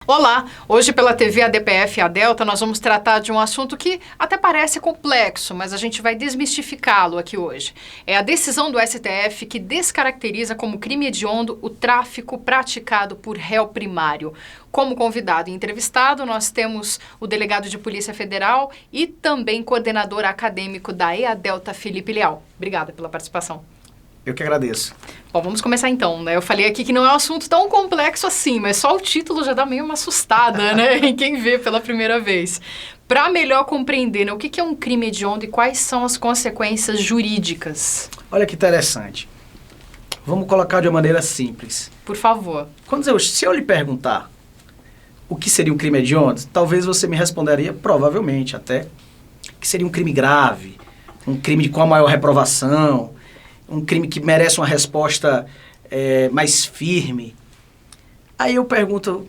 Olá, hoje pela TV ADPF e a Delta nós vamos tratar de um assunto que até parece complexo, mas a gente vai desmistificá-lo aqui hoje. É a decisão do STF que descaracteriza como crime hediondo o tráfico praticado por réu primário. Como convidado e entrevistado, nós temos o delegado de Polícia Federal e também coordenador acadêmico da EADelta, Felipe Leal. Obrigada pela participação. Eu que agradeço. Bom, vamos começar então, né? Eu falei aqui que não é um assunto tão complexo assim, mas só o título já dá meio uma assustada, né? Em quem vê pela primeira vez. Para melhor compreender, né, o que é um crime hediondo e quais são as consequências jurídicas? Olha que interessante. Vamos colocar de uma maneira simples. Por favor. Se eu lhe perguntar o que seria um crime hediondo, talvez você me responderia, provavelmente até, que seria um crime grave, um crime com a maior reprovação, um crime que merece uma resposta mais firme. Aí eu pergunto,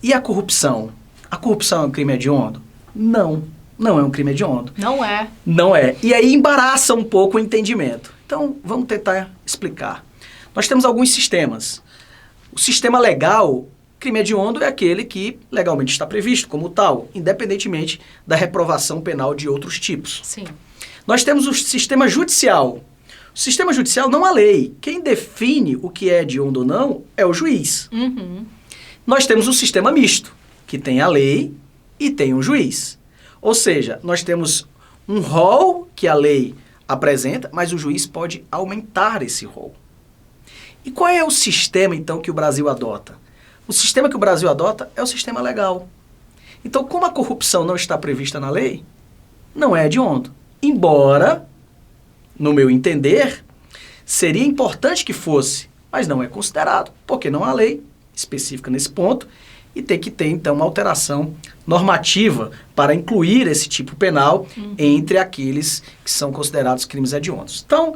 e a corrupção? A corrupção é um crime hediondo? Não, não é um crime hediondo. Não é. Não é. E aí embaraça um pouco o entendimento. Então, vamos tentar explicar. Nós temos alguns sistemas. O sistema legal, crime hediondo é aquele que legalmente está previsto como tal, independentemente da reprovação penal de outros tipos. Sim. Nós temos o sistema judicial. O sistema judicial não há lei. Quem define o que é hediondo ou não é o juiz. Uhum. Nós temos o sistema misto, que tem a lei e tem um juiz. Ou seja, nós temos um rol que a lei apresenta, mas o juiz pode aumentar esse rol. E qual é o sistema, então, que o Brasil adota? O sistema que o Brasil adota é o sistema legal. Então, como a corrupção não está prevista na lei, não é hediondo. Embora, no meu entender, seria importante que fosse, mas não é considerado, porque não há lei específica nesse ponto e tem que ter, então, uma alteração normativa para incluir esse tipo penal entre aqueles que são considerados crimes hediondos. Então,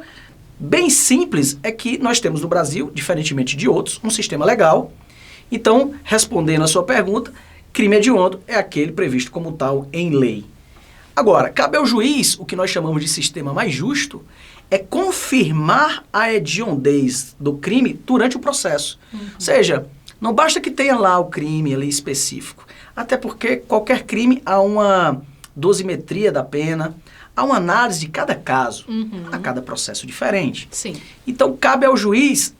bem simples é que nós temos no Brasil, diferentemente de outros, um sistema legal. Então, respondendo a sua pergunta, crime hediondo é aquele previsto como tal em lei. Agora, cabe ao juiz, o que nós chamamos de sistema mais justo, é confirmar a hediondez do crime durante o processo. Ou seja, não basta que tenha lá o crime ali específico, até porque qualquer crime há uma dosimetria da pena, há uma análise de cada caso, a cada processo diferente. Sim. Então, cabe ao juiz,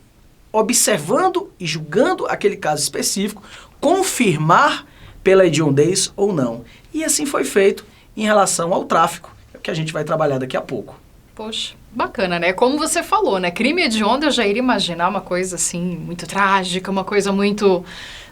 observando e julgando aquele caso específico, confirmar pela hediondez ou não. E assim foi feito em relação ao tráfico, é o que a gente vai trabalhar daqui a pouco. Poxa, bacana, né? Como você falou, né? Crime hediondo, eu já iria imaginar uma coisa, assim, muito trágica, uma coisa muito...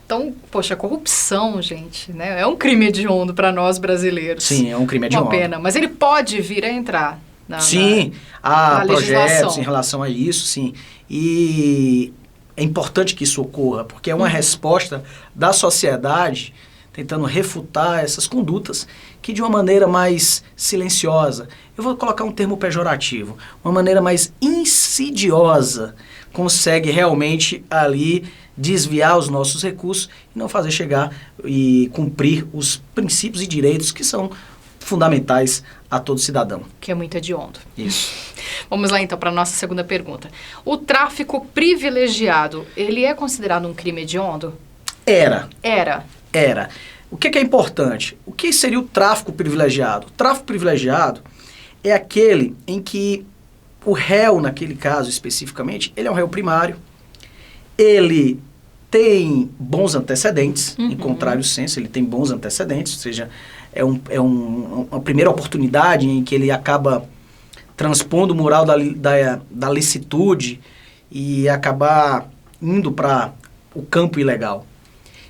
Então, poxa, corrupção, gente, né? É um crime hediondo para nós brasileiros. Sim, é um crime hediondo. Uma pena, mas ele pode vir a entrar na Sim, há projetos legislação em relação a isso, sim. E é importante que isso ocorra, porque é uma resposta da sociedade tentando refutar essas condutas que de uma maneira mais silenciosa, eu vou colocar um termo pejorativo, uma maneira mais insidiosa, consegue realmente ali desviar os nossos recursos e não fazer chegar e cumprir os princípios e direitos que são fundamentais a todo cidadão. Que é muito hediondo. Isso. Vamos lá então para a nossa segunda pergunta. O tráfico privilegiado, ele é considerado um crime hediondo? Era. O que é importante? O que seria o tráfico privilegiado? O tráfico privilegiado é aquele em que o réu, naquele caso especificamente, ele é um réu primário, ele tem bons antecedentes, em contrário senso, ele tem bons antecedentes, ou seja, é uma primeira oportunidade em que ele acaba transpondo o mural da licitude e acabar indo para o campo ilegal.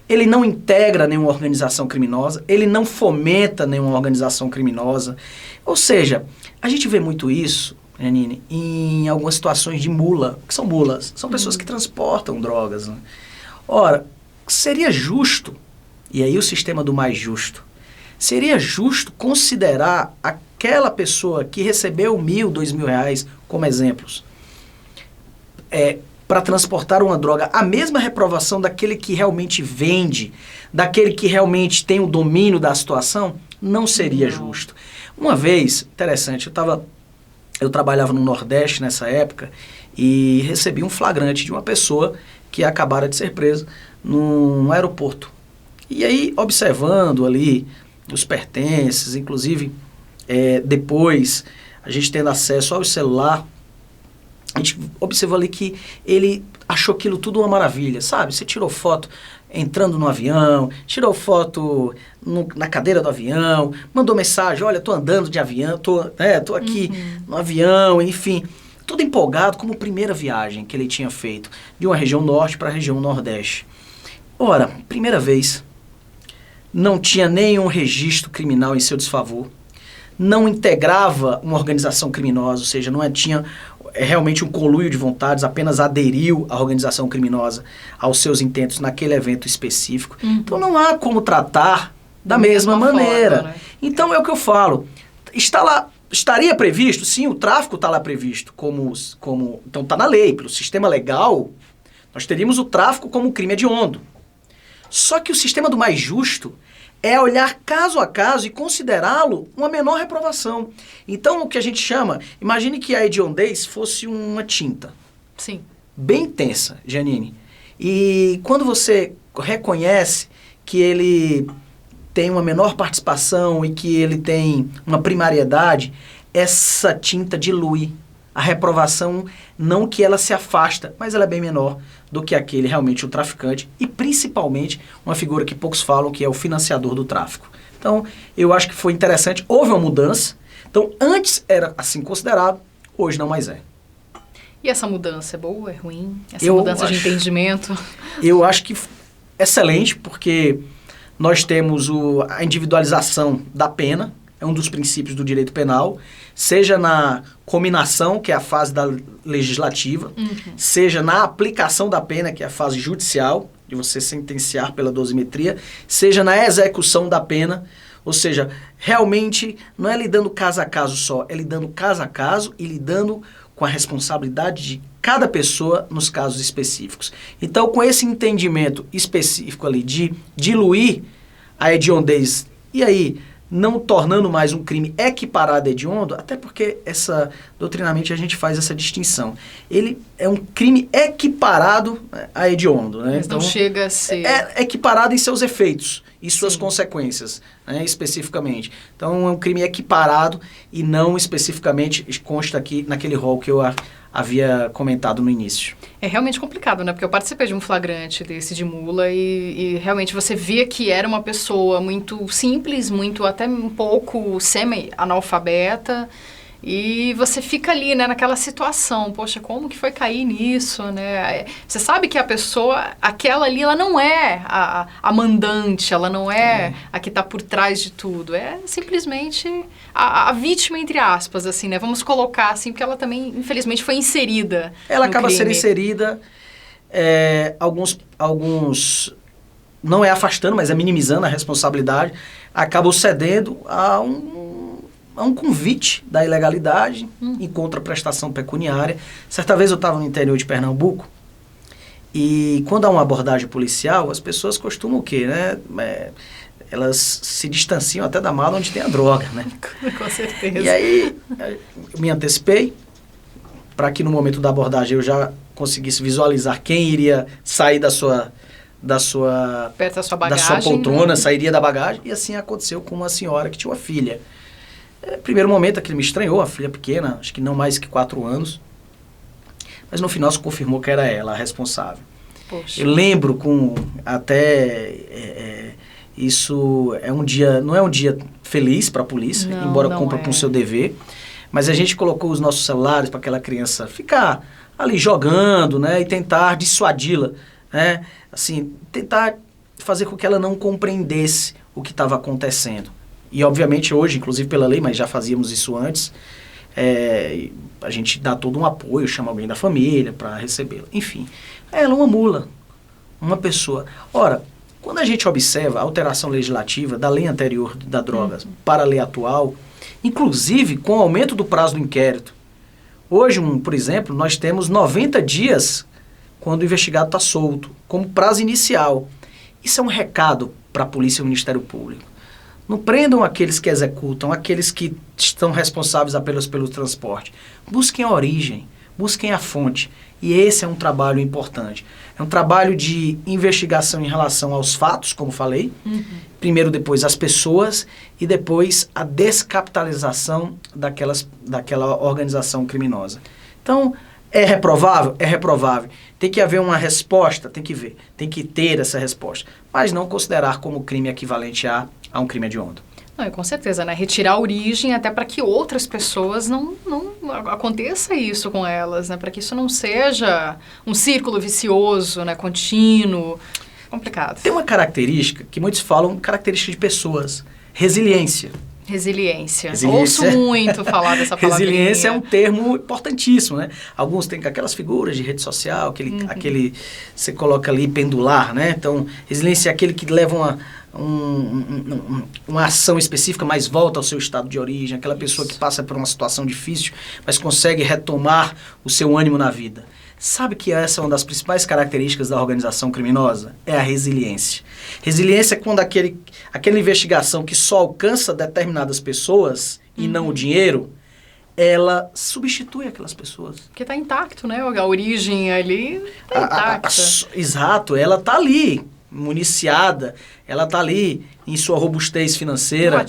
Ele não integra nenhuma organização criminosa, ele não fomenta nenhuma organização criminosa. Ou seja, a gente vê muito isso, Janine, em algumas situações de mula. O que são mulas? São pessoas que transportam drogas, né? Ora, seria justo, e aí o sistema do mais justo, seria justo considerar aquela pessoa que recebeu 1.000, 2.000 reais como exemplos, para transportar uma droga, a mesma reprovação daquele que realmente vende, daquele que realmente tem o domínio da situação, não seria justo. Uma vez, interessante, eu trabalhava no Nordeste nessa época e recebi um flagrante de uma pessoa que acabara de ser presa num aeroporto. E aí, observando ali os pertences, inclusive depois a gente tendo acesso ao celular, a gente observou ali que ele achou aquilo tudo uma maravilha, sabe? Você tirou foto entrando no avião, tirou foto na cadeira do avião, mandou mensagem, olha, tô andando de avião, tô aqui no avião, enfim, tudo empolgado como primeira viagem que ele tinha feito, de uma região norte para a região nordeste. Ora, primeira vez, não tinha nenhum registro criminal em seu desfavor, não integrava uma organização criminosa, ou seja, não tinha realmente um conluio de vontades, apenas aderiu à organização criminosa, aos seus intentos naquele evento específico. Então não há como tratar da mesma maneira. Forma, né? Então é o que eu falo. Estaria previsto? Sim, o tráfico está lá previsto. Então está na lei, pelo sistema legal, nós teríamos o tráfico como um crime hediondo. Só que o sistema do mais justo é olhar caso a caso e considerá-lo uma menor reprovação. Então, o que a gente chama... Imagine que a hediondez fosse uma tinta. Sim. Bem intensa, Janine. E quando você reconhece que ele tem uma menor participação e que ele tem uma primariedade, essa tinta dilui. A reprovação, não que ela se afasta, mas ela é bem menor do que aquele realmente o traficante e principalmente uma figura que poucos falam, que é o financiador do tráfico. Então, eu acho que foi interessante, houve uma mudança. Então, antes era assim considerado, hoje não mais é. E essa mudança é boa, é ruim? Essa mudança de entendimento? Eu acho que excelente, porque nós temos a individualização da pena, é um dos princípios do direito penal, seja na cominação, que é a fase da legislativa, seja na aplicação da pena, que é a fase judicial, de você sentenciar pela dosimetria, seja na execução da pena, ou seja, realmente não é lidando caso a caso só, é lidando caso a caso e lidando com a responsabilidade de cada pessoa nos casos específicos. Então, com esse entendimento específico ali de diluir a hediondez, e aí não tornando mais um crime equiparado a hediondo, até porque doutrinamente a gente faz essa distinção. Ele é um crime equiparado a hediondo. Né? Mas então, não chega a ser... É equiparado em seus efeitos e suas consequências, né, especificamente. Então é um crime equiparado e não especificamente consta aqui naquele rol que eu havia comentado no início. É realmente complicado, né? Porque eu participei de um flagrante desse de mula e realmente você via que era uma pessoa muito simples, muito até um pouco semi-analfabeta, e você fica ali, né, naquela situação, poxa, como que foi cair nisso, né? Você sabe que a pessoa, aquela ali, ela não é a mandante, ela não é a que está por trás de tudo, é simplesmente a vítima, entre aspas, assim, né? Vamos colocar assim, porque ela também, infelizmente, foi inserida. Ela acaba sendo inserida, alguns, não é afastando, mas é minimizando a responsabilidade, acabam cedendo a um convite da ilegalidade em contraprestação pecuniária. Certa vez eu estava no interior de Pernambuco e quando há uma abordagem policial, as pessoas costumam o quê, né? Elas se distanciam até da mala onde tem a droga, né? Com certeza. E aí eu me antecipei para que no momento da abordagem eu já conseguisse visualizar quem iria sair perto da sua bagagem, da sua poltrona, sairia da bagagem, e assim aconteceu com uma senhora que tinha uma filha. Primeiro momento aquilo me estranhou, a filha pequena, acho que não mais que 4 anos, mas no final se confirmou que era ela a responsável. Poxa. Eu lembro isso é um dia, não é um dia feliz para a polícia, embora cumpra com o seu dever, mas a gente colocou os nossos celulares para aquela criança ficar ali jogando, né, e tentar dissuadi-la, né, assim, tentar fazer com que ela não compreendesse o que estava acontecendo. E obviamente hoje, inclusive pela lei, mas já fazíamos isso antes, a gente dá todo um apoio, chama alguém da família para recebê-la. Enfim, ela é uma mula, uma pessoa. Ora, quando a gente observa a alteração legislativa da lei anterior da droga para a lei atual, inclusive com o aumento do prazo do inquérito, hoje, por exemplo, nós temos 90 dias quando o investigado está solto, como prazo inicial. Isso é um recado para a polícia e o Ministério Público. Não prendam aqueles que executam, aqueles que estão responsáveis apenas pelo transporte. Busquem a origem, busquem a fonte. E esse é um trabalho importante. É um trabalho de investigação em relação aos fatos, como falei. Primeiro, depois as pessoas e depois a descapitalização daquela organização criminosa. Então, é reprovável? É reprovável. Tem que haver uma resposta? Tem que ter essa resposta. Mas não considerar como crime equivalente a um crime hediondo. Não, com certeza, né? Retirar a origem até para que outras pessoas não aconteça isso com elas, né? Para que isso não seja um círculo vicioso, né? Contínuo. Complicado. Tem uma característica que muitos falam, característica de pessoas. Resiliência. Resiliência. Ouço muito falar dessa palavrinha. Resiliência é um termo importantíssimo, né? Alguns têm aquelas figuras de rede social, aquele você coloca ali pendular, né? Então, resiliência é aquele que leva uma ação específica, mas volta ao seu estado de origem, aquela pessoa que passa por uma situação difícil, mas consegue retomar o seu ânimo na vida. Sabe que essa é uma das principais características da organização criminosa? É a resiliência. Resiliência é quando aquela investigação que só alcança determinadas pessoas e não o dinheiro, ela substitui aquelas pessoas. Porque está intacto, né? A origem ali está intacta. Exato, ela está ali, municiada, ela está ali em sua robustez financeira.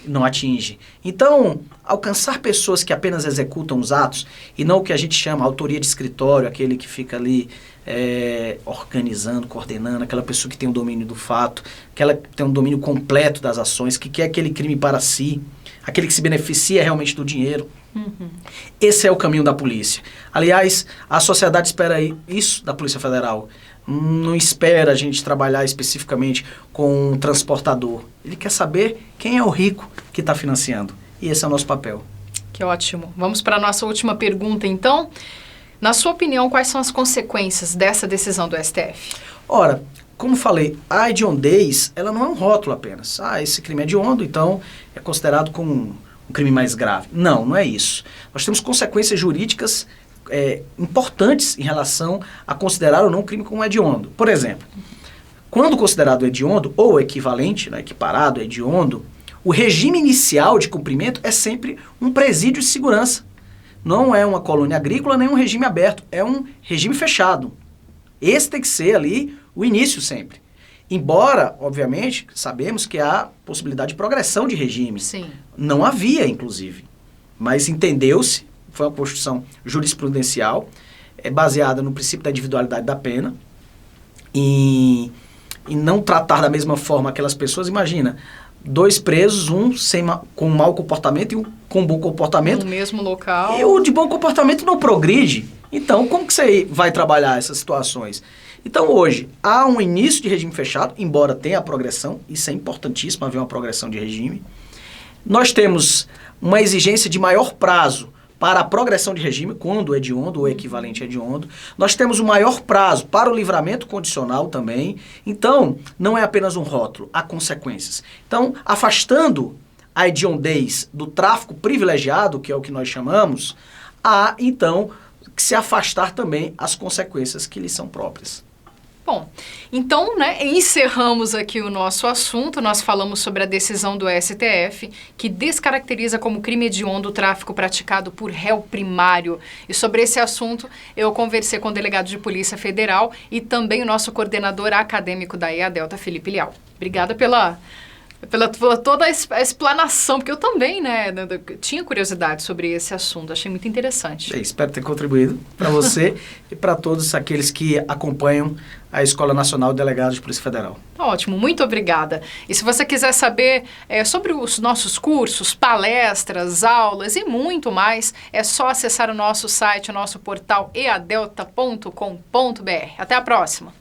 Não atinge. Então, alcançar pessoas que apenas executam os atos e não o que a gente chama autoria de escritório, aquele que fica ali organizando, coordenando, aquela pessoa que tem o domínio do fato, aquela que tem um domínio completo das ações, que quer aquele crime para si, aquele que se beneficia realmente do dinheiro. Esse é o caminho da polícia. Aliás, a sociedade espera isso da Polícia Federal. Não espera a gente trabalhar especificamente com um transportador. Ele quer saber quem é o rico que está financiando. E esse é o nosso papel. Que ótimo. Vamos para a nossa última pergunta, então. Na sua opinião, quais são as consequências dessa decisão do STF? Ora, como falei, a hediondez, ela não é um rótulo apenas. Esse crime é hediondo, então é considerado como um crime mais grave. Não é isso. Nós temos consequências jurídicas importantes em relação a considerar ou não um crime como hediondo. Por exemplo, quando considerado hediondo ou equivalente, né, equiparado a hediondo, o regime inicial de cumprimento é sempre um presídio de segurança. Não é uma colônia agrícola nem um regime aberto, é um regime fechado. Esse tem que ser ali o início sempre. Embora, obviamente, sabemos que há possibilidade de progressão de regime. Sim. Não havia, inclusive. Mas entendeu-se, foi uma construção jurisprudencial, baseada no princípio da individualidade da pena, e não tratar da mesma forma aquelas pessoas. Imagina, 2 presos, um com mau comportamento e um com bom comportamento. No mesmo local. E o de bom comportamento não progride. Então, como que você vai trabalhar essas situações? Então, hoje, há um início de regime fechado, embora tenha a progressão, isso é importantíssimo, haver uma progressão de regime. Nós temos uma exigência de maior prazo para a progressão de regime, quando hediondo ou equivalente a hediondo. Nós temos um maior prazo para o livramento condicional também. Então, não é apenas um rótulo, há consequências. Então, afastando a hediondez do tráfico privilegiado, que é o que nós chamamos, há, então, que se afastar também as consequências que lhe são próprias. Bom, então, né, encerramos aqui o nosso assunto. Nós falamos sobre a decisão do STF, que descaracteriza como crime hediondo o tráfico praticado por réu primário. E sobre esse assunto, eu conversei com o delegado de Polícia Federal e também o nosso coordenador acadêmico da EADelta, Felipe Lial. Obrigada pela toda a explanação, porque eu também, né, tinha curiosidade sobre esse assunto, achei muito interessante. Espero ter contribuído para você e para todos aqueles que acompanham a Escola Nacional de Delegados de Polícia Federal. Ótimo, muito obrigada. E se você quiser saber sobre os nossos cursos, palestras, aulas e muito mais, é só acessar o nosso site, o nosso portal eadelta.com.br. Até a próxima!